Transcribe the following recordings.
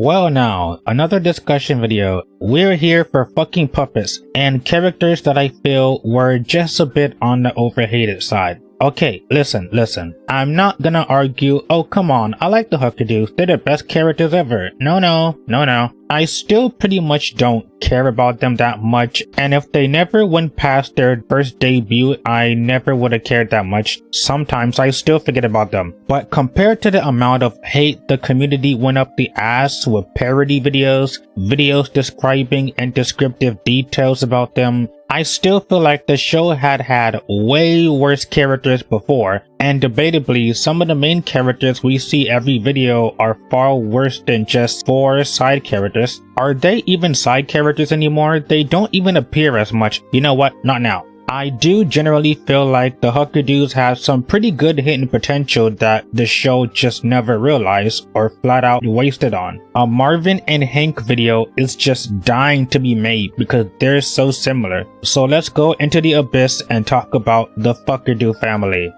Well now, another discussion video. We're here for fucking puppets and characters that I feel were just a bit on the overhated side. Okay, listen. I'm not gonna argue, oh come on, I like the Huckerdoos, they're the best characters ever. No. I still pretty much don't care about them that much, and if they never went past their first debut, I never would have cared that much. Sometimes I still forget about them. But compared to the amount of hate the community went up the ass with parody videos describing and descriptive details about them, I still feel like the show had way worse characters before, and debatably some of the main characters we see every video are far worse than just 4 side characters. Are they even side characters anymore? They don't even appear as much. You know what? Not now. I do generally feel like the Huckerdoos have some pretty good hidden potential that the show just never realized or flat out wasted on. A Marvin and Hank video is just dying to be made because they're so similar. So let's go into the abyss and talk about the Huckerdoo family.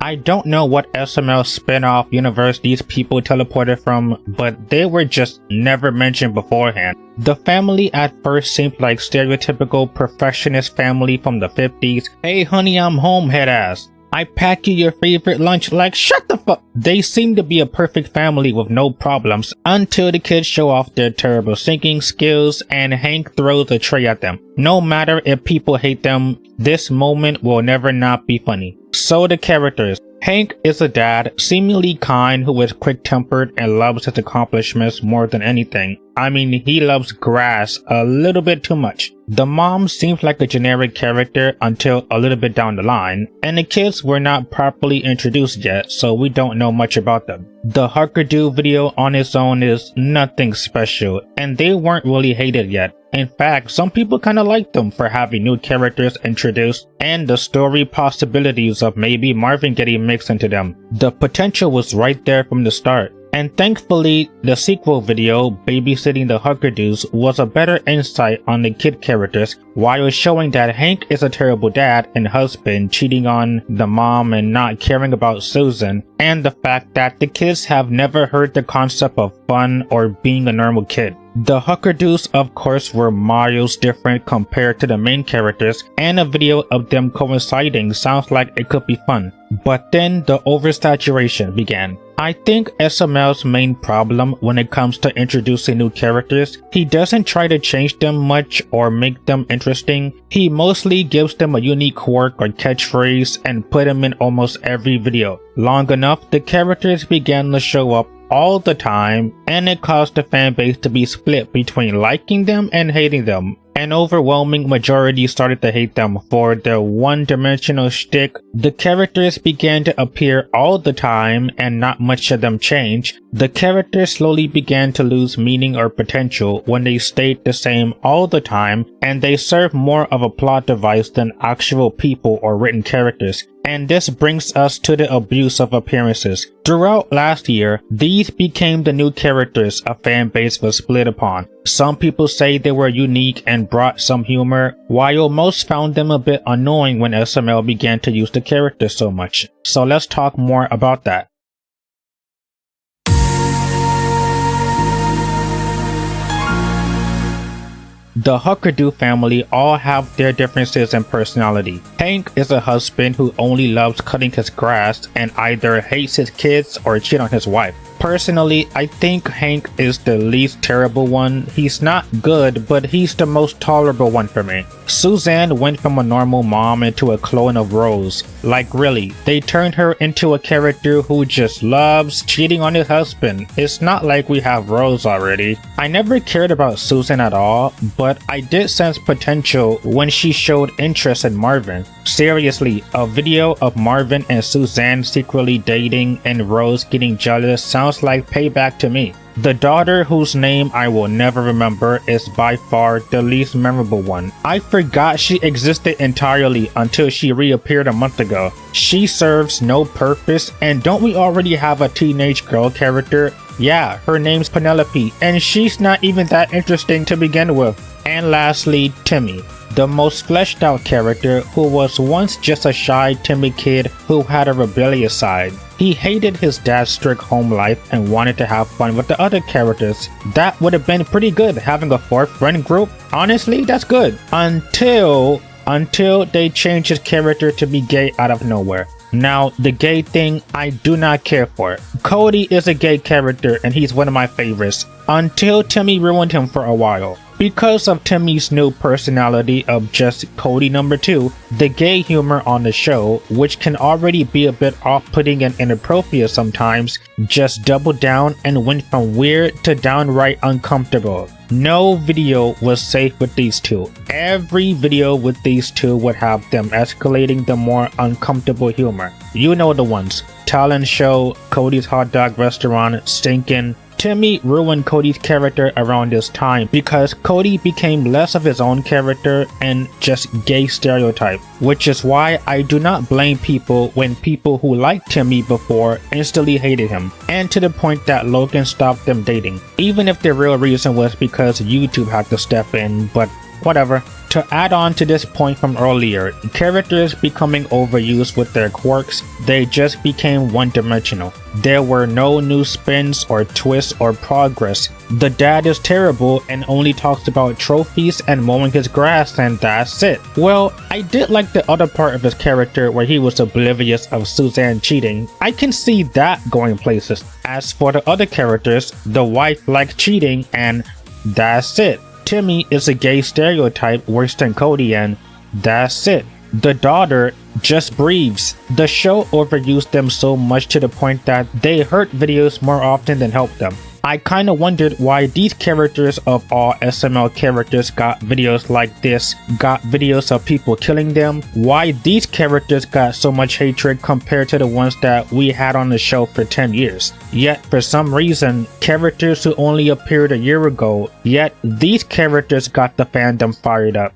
I don't know what SML spin-off universe these people teleported from, but they were just never mentioned beforehand. The family at first seemed like stereotypical perfectionist family from the 50s. Hey honey, I'm home, head ass. I pack you your favorite lunch, like shut the fuck. They seem to be a perfect family with no problems until the kids show off their terrible singing skills and Hank throws a tray at them. No matter if people hate them, this moment will never not be funny. So the characters. Hank is a dad, seemingly kind, who is quick-tempered and loves his accomplishments more than anything. I mean, he loves grass a little bit too much. The mom seems like a generic character until a little bit down the line, and the kids were not properly introduced yet, so we don't know much about them. The Huckerdoo video on its own is nothing special, and they weren't really hated yet. In fact, some people kinda like them for having new characters introduced and the story possibilities of maybe Marvin getting mixed into them. The potential was right there from the start. And thankfully, the sequel video, Babysitting the Huckerdoos, was a better insight on the kid characters while showing that Hank is a terrible dad and husband, cheating on the mom and not caring about Suzanne, and the fact that the kids have never heard the concept of fun or being a normal kid. The Huckerdoos, of course, were miles different compared to the main characters, and a video of them coinciding sounds like it could be fun. But then the oversaturation began. I think SML's main problem when it comes to introducing new characters, he doesn't try to change them much or make them interesting. He mostly gives them a unique quirk or catchphrase and put them in almost every video. Long enough, the characters began to show up all the time, and it caused the fanbase to be split between liking them and hating them. An overwhelming majority started to hate them for their one-dimensional shtick. The characters began to appear all the time and not much of them changed. The characters slowly began to lose meaning or potential when they stayed the same all the time, and they served more of a plot device than actual people or written characters. And this brings us to the abuse of appearances. Throughout last year, these became the new characters a fanbase was split upon. Some people say they were unique and brought some humor, while most found them a bit annoying when SML began to use the characters so much. So let's talk more about that. The Huckerdoo family all have their differences in personality. Hank is a husband who only loves cutting his grass and either hates his kids or cheats on his wife. Personally, I think Hank is the least terrible one. He's not good, but he's the most tolerable one for me. Suzanne went from a normal mom into a clone of Rose. Like really, they turned her into a character who just loves cheating on his husband. It's not like we have Rose already. I never cared about Suzanne at all, but I did sense potential when she showed interest in Marvin. Seriously, a video of Marvin and Suzanne secretly dating and Rose getting jealous sounds like payback to me. The daughter, whose name I will never remember, is by far the least memorable one. I forgot she existed entirely until she reappeared a month ago. She serves no purpose, and don't we already have a teenage girl character? Yeah, her name's Penelope, and she's not even that interesting to begin with. And lastly, Timmy. the most fleshed out character who was once just a shy, timid kid who had a rebellious side. He hated his dad's strict home life and wanted to have fun with the other characters. That would have been pretty good, having a fourth friend group. Honestly, that's good. Until they changed his character to be gay out of nowhere. Now, the gay thing, I do not care for. Cody is a gay character and he's one of my favorites, until Timmy ruined him for a while. Because of Timmy's new personality of just Cody number 2, the gay humor on the show, which can already be a bit off-putting and inappropriate sometimes, just doubled down and went from weird to downright uncomfortable. No video was safe with these two. Every video with these two would have them escalating the more uncomfortable humor. You know the ones. Talent show, Cody's hot dog restaurant, stinking. Timmy ruined Cody's character around this time because Cody became less of his own character and just gay stereotype, which is why I do not blame people when people who liked Timmy before instantly hated him, and to the point that Logan stopped them dating, even if the real reason was because YouTube had to step in, but whatever. To add on to this point from earlier, characters becoming overused with their quirks, they just became one-dimensional. There were no new spins or twists or progress. The dad is terrible and only talks about trophies and mowing his grass and that's it. Well, I did like the other part of his character where he was oblivious of Suzanne cheating. I can see that going places. As for the other characters, the wife liked cheating and that's it. Timmy is a gay stereotype worse than Cody and that's it. The daughter just breathes. The show overused them so much to the point that they hurt videos more often than helped them. I kinda wondered why these characters of all SML characters got videos like this, got videos of people killing them, why these characters got so much hatred compared to the ones that we had on the show for 10 years. Yet for some reason, characters who only appeared a year ago, yet these characters got the fandom fired up.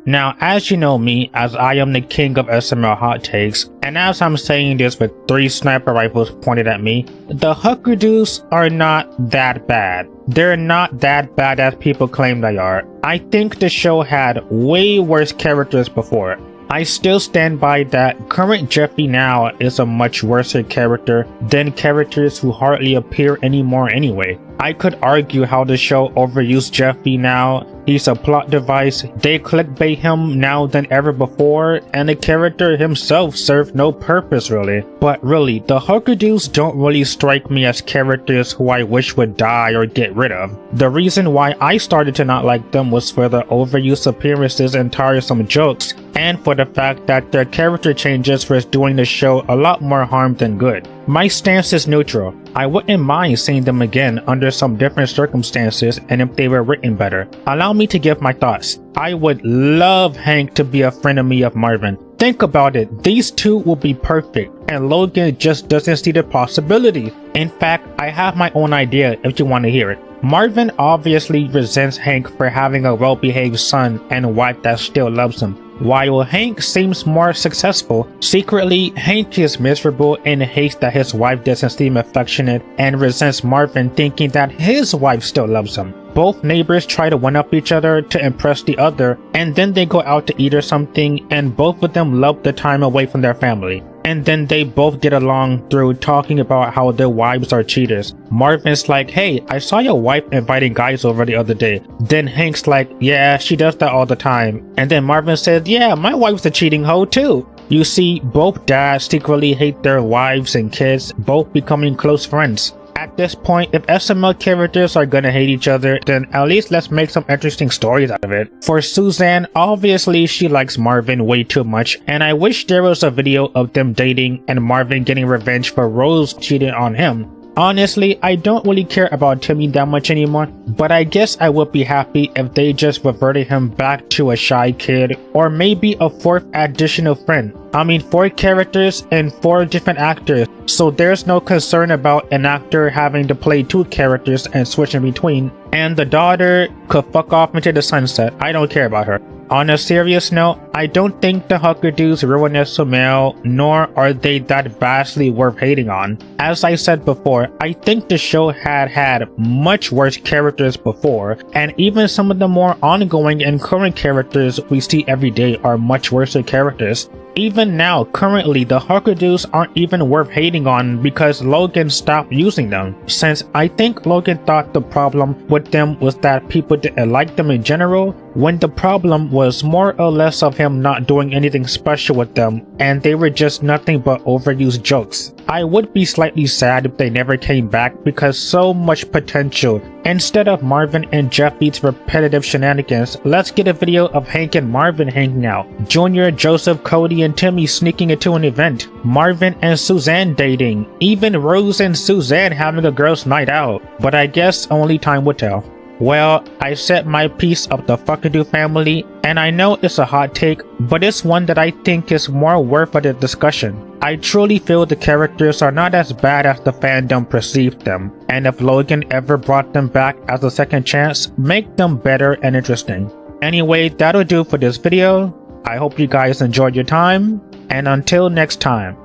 Now, as you know me, as I am the king of SML hot takes, and as I'm saying this with 3 sniper rifles pointed at me, the Huckerdoos are not that bad. They're not that bad as people claim they are. I think the show had way worse characters before. I still stand by that current Jeffy now is a much worse character than characters who hardly appear anymore anyway. I could argue how the show overused Jeffy now. He's a plot device, they clickbait him now than ever before, and the character himself served no purpose really. But really, the Huckerdoos don't really strike me as characters who I wish would die or get rid of. The reason why I started to not like them was for the overused appearances and tiresome jokes, and for the fact that their character changes was doing the show a lot more harm than good. My stance is neutral. I wouldn't mind seeing them again under some different circumstances and if they were written better. Allow me to give my thoughts. I would love Hank to be a frenemy of Marvin. Think about it, these two will be perfect, and Logan just doesn't see the possibility. In fact, I have my own idea if you want to hear it. Marvin obviously resents Hank for having a well-behaved son and wife that still loves him. While Hank seems more successful, secretly Hank is miserable and hates that his wife doesn't seem affectionate and resents Marvin thinking that his wife still loves him. Both neighbors try to one-up each other to impress the other, and then they go out to eat or something, and both of them love the time away from their family. And then they both get along through talking about how their wives are cheaters. Marvin's like, hey, I saw your wife inviting guys over the other day. Then Hank's like, yeah, she does that all the time. And then Marvin says, yeah, my wife's a cheating hoe too. You see, both dads secretly hate their wives and kids, both becoming close friends. At this point, if SML characters are gonna hate each other, then at least let's make some interesting stories out of it. For Suzanne, obviously she likes Marvin way too much, and I wish there was a video of them dating and Marvin getting revenge for Rose cheating on him. Honestly, I don't really care about Timmy that much anymore, but I guess I would be happy if they just reverted him back to a shy kid, or maybe a 4th additional friend. I mean, 4 characters and 4 different actors, so there's no concern about an actor having to play 2 characters and switch in between. And the daughter could fuck off into the sunset, I don't care about her. On a serious note, I don't think the Huckerdoos ruin SML, nor are they that vastly worth hating on. As I said before, I think the show had much worse characters before, and even some of the more ongoing and current characters we see every day are much worse characters. Even now, currently, the Huckerdoos aren't even worth hating on because Logan stopped using them, since I think Logan thought the problem with them was that people didn't like them in general, when the problem was more or less of him not doing anything special with them, and they were just nothing but overused jokes. I would be slightly sad if they never came back because so much potential. Instead of Marvin and Jeffy's repetitive shenanigans, let's get a video of Hank and Marvin hanging out, Junior, Joseph, Cody, and Timmy sneaking into an event, Marvin and Suzanne dating, even Rose and Suzanne having a girls' night out. But I guess only time will tell. Well, I said my piece of the Huckerdoo family, and I know it's a hot take, but it's one that I think is more worth a discussion. I truly feel the characters are not as bad as the fandom perceived them, and if Logan ever brought them back as a second chance, make them better and interesting. Anyway, that'll do for this video. I hope you guys enjoyed your time, and until next time.